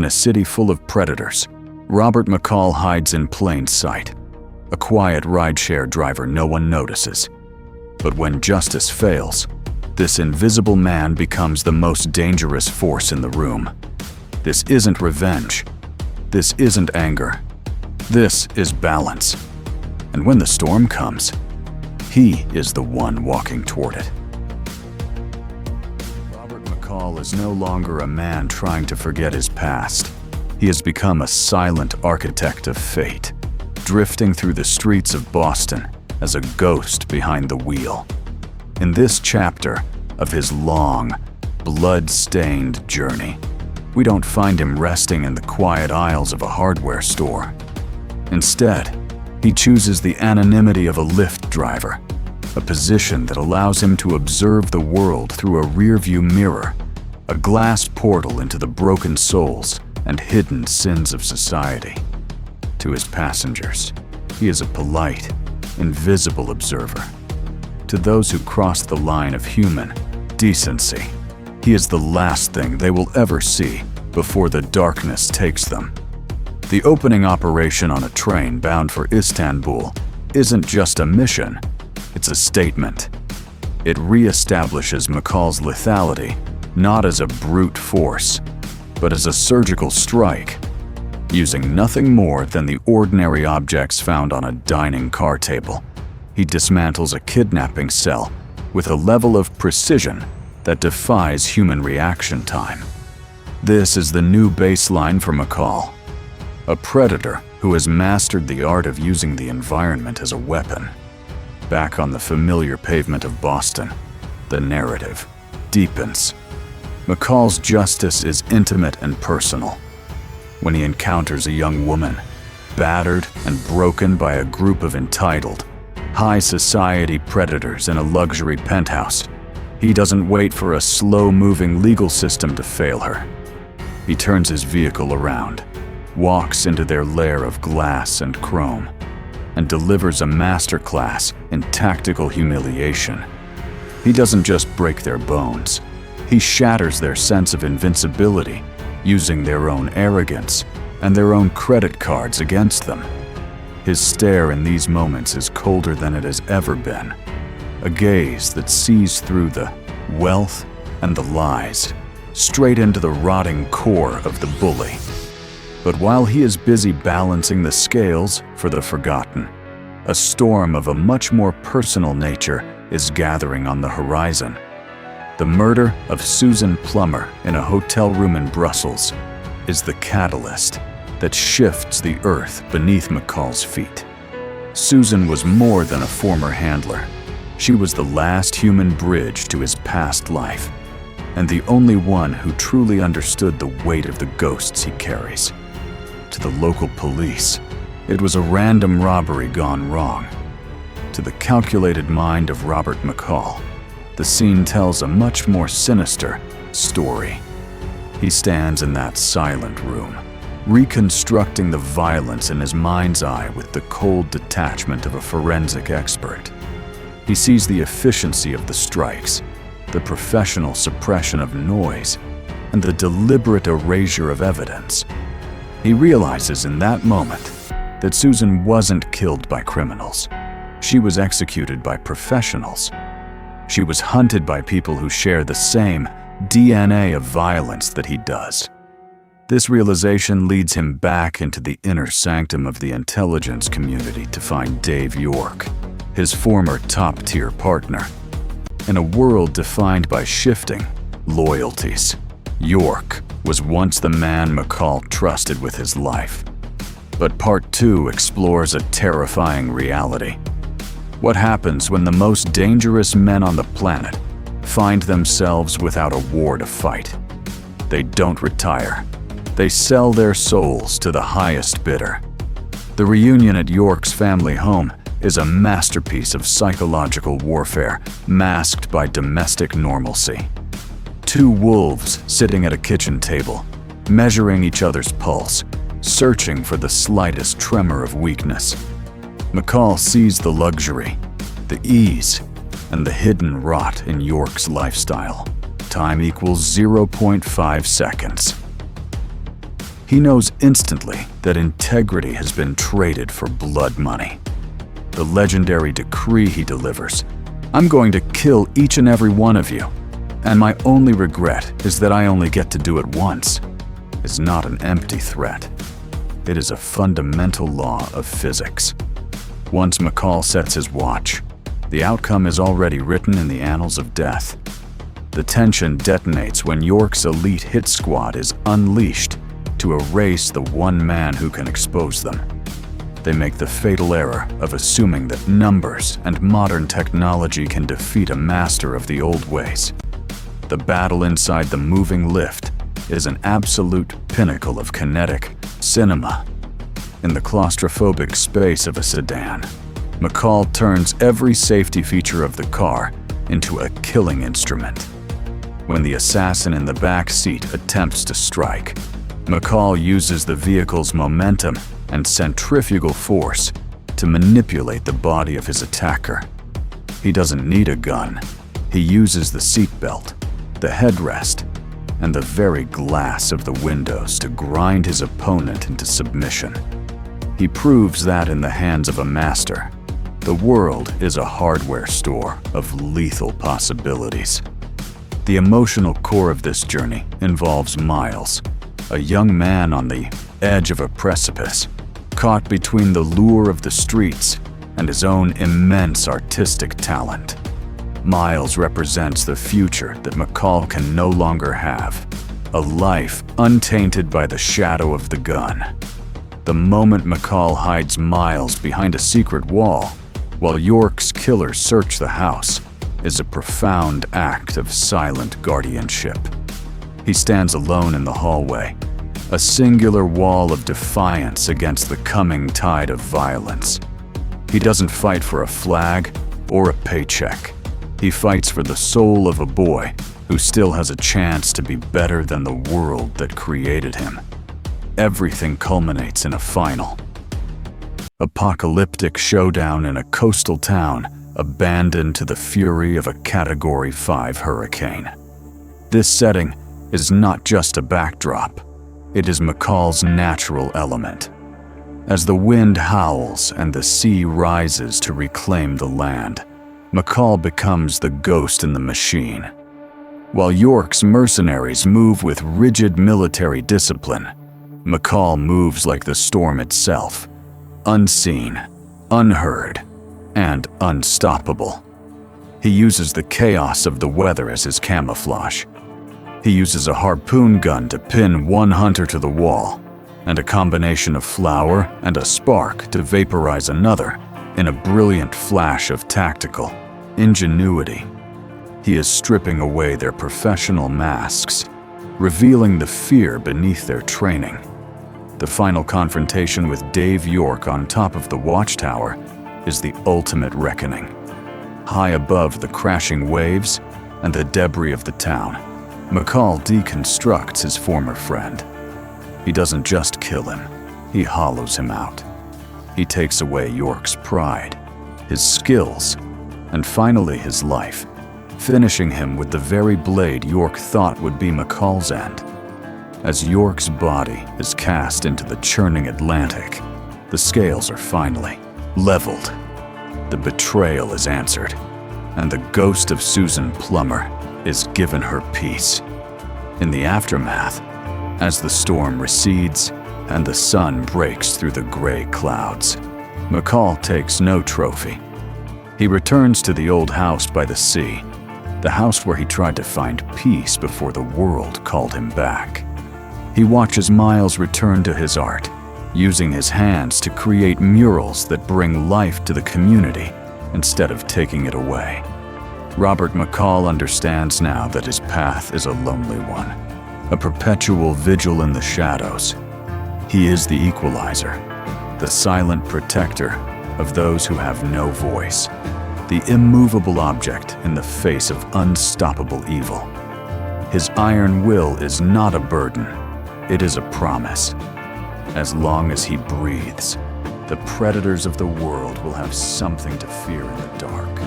a city full of predators, Robert McCall hides in plain sight. A quiet rideshare driver no one notices. But when justice fails, this invisible man becomes the most dangerous force in the room. This isn't revenge. This isn't anger. This is balance. And when the storm comes, he is the one walking toward it. Robert McCall is no longer a man trying to forget his past. He has become a silent architect of fate, drifting through the streets of Boston as a ghost behind the wheel. In this chapter of his long, blood-stained journey, we don't find him resting in the quiet aisles of a hardware store. Instead, he chooses the anonymity of a Lyft driver, a position that allows him to observe the world through a rearview mirror, a glass portal into the broken souls and hidden sins of society. To his passengers, he is a polite, invisible observer. To those who cross the line of human decency, he is the last thing they will ever see before the darkness takes them. The opening operation on a train bound for Istanbul isn't just a mission, it's a statement. It reestablishes McCall's lethality not as a brute force, but as a surgical strike. Using nothing more than the ordinary objects found on a dining car table, he dismantles a kidnapping cell with a level of precision that defies human reaction time. This is the new baseline for McCall, a predator who has mastered the art of using the environment as a weapon. Back on the familiar pavement of Boston, the narrative deepens. McCall's justice is intimate and personal. When he encounters a young woman, battered and broken by a group of entitled, high society predators in a luxury penthouse, he doesn't wait for a slow-moving legal system to fail her. He turns his vehicle around, walks into their lair of glass and chrome, and delivers a masterclass in tactical humiliation. He doesn't just break their bones, he shatters their sense of invincibility, using their own arrogance and their own credit cards against them. His stare in these moments is colder than it has ever been, a gaze that sees through the wealth and the lies, straight into the rotting core of the bully. But while he is busy balancing the scales for the forgotten, a storm of a much more personal nature is gathering on the horizon. The murder of Susan Plummer in a hotel room in Brussels is the catalyst that shifts the earth beneath McCall's feet. Susan was more than a former handler. She was the last human bridge to his past life, and the only one who truly understood the weight of the ghosts he carries. To the local police, it was a random robbery gone wrong. To the calculated mind of Robert McCall, the scene tells a much more sinister story. He stands in that silent room, reconstructing the violence in his mind's eye with the cold detachment of a forensic expert. He sees the efficiency of the strikes, the professional suppression of noise, and the deliberate erasure of evidence. He realizes in that moment that Susan wasn't killed by criminals. She was executed by professionals. She was hunted by people who share the same DNA of violence that he does. This realization leads him back into the inner sanctum of the intelligence community to find Dave York, his former top-tier partner. In a world defined by shifting loyalties, York was once the man McCall trusted with his life. But Part 2 explores a terrifying reality. What happens when the most dangerous men on the planet find themselves without a war to fight? They don't retire. They sell their souls to the highest bidder. The reunion at York's family home is a masterpiece of psychological warfare masked by domestic normalcy. Two wolves sitting at a kitchen table, measuring each other's pulse, searching for the slightest tremor of weakness. McCall sees the luxury, the ease, and the hidden rot in York's lifestyle. Time equals 0.5 seconds. He knows instantly that integrity has been traded for blood money. The legendary decree he delivers, "I'm going to kill each and every one of you, and my only regret is that I only get to do it once," is not an empty threat. It is a fundamental law of physics. Once McCall sets his watch, the outcome is already written in the annals of death. The tension detonates when York's elite hit squad is unleashed to erase the one man who can expose them. They make the fatal error of assuming that numbers and modern technology can defeat a master of the old ways. The battle inside the moving lift is an absolute pinnacle of kinetic cinema. In the claustrophobic space of a sedan, McCall turns every safety feature of the car into a killing instrument. When the assassin in the back seat attempts to strike, McCall uses the vehicle's momentum and centrifugal force to manipulate the body of his attacker. He doesn't need a gun. He uses the seatbelt, the headrest, and the very glass of the windows to grind his opponent into submission. He proves that in the hands of a master, the world is a hardware store of lethal possibilities. The emotional core of this journey involves Miles, a young man on the edge of a precipice, caught between the lure of the streets and his own immense artistic talent. Miles represents the future that McCall can no longer have, a life untainted by the shadow of the gun. The moment McCall hides Miles behind a secret wall, while York's killers search the house, is a profound act of silent guardianship. He stands alone in the hallway, a singular wall of defiance against the coming tide of violence. He doesn't fight for a flag or a paycheck. He fights for the soul of a boy who still has a chance to be better than the world that created him. Everything culminates in a final, apocalyptic showdown in a coastal town abandoned to the fury of a Category 5 hurricane. This setting is not just a backdrop. It is McCall's natural element. As the wind howls and the sea rises to reclaim the land, McCall becomes the ghost in the machine. While York's mercenaries move with rigid military discipline, McCall moves like the storm itself, unseen, unheard, and unstoppable. He uses the chaos of the weather as his camouflage. He uses a harpoon gun to pin one hunter to the wall, and a combination of flour and a spark to vaporize another in a brilliant flash of tactical ingenuity. He is stripping away their professional masks, revealing the fear beneath their training. The final confrontation with Dave York on top of the watchtower is the ultimate reckoning. High above the crashing waves and the debris of the town, McCall deconstructs his former friend. He doesn't just kill him, he hollows him out. He takes away York's pride, his skills, and finally his life, finishing him with the very blade York thought would be McCall's end. As York's body is cast into the churning Atlantic, the scales are finally leveled. The betrayal is answered, and the ghost of Susan Plummer is given her peace. In the aftermath, as the storm recedes and the sun breaks through the gray clouds, McCall takes no trophy. He returns to the old house by the sea, the house where he tried to find peace before the world called him back. He watches Miles return to his art, using his hands to create murals that bring life to the community instead of taking it away. Robert McCall understands now that his path is a lonely one, a perpetual vigil in the shadows. He is the equalizer, the silent protector of those who have no voice, the immovable object in the face of unstoppable evil. His iron will is not a burden, it is a promise. As long as he breathes, the predators of the world will have something to fear in the dark.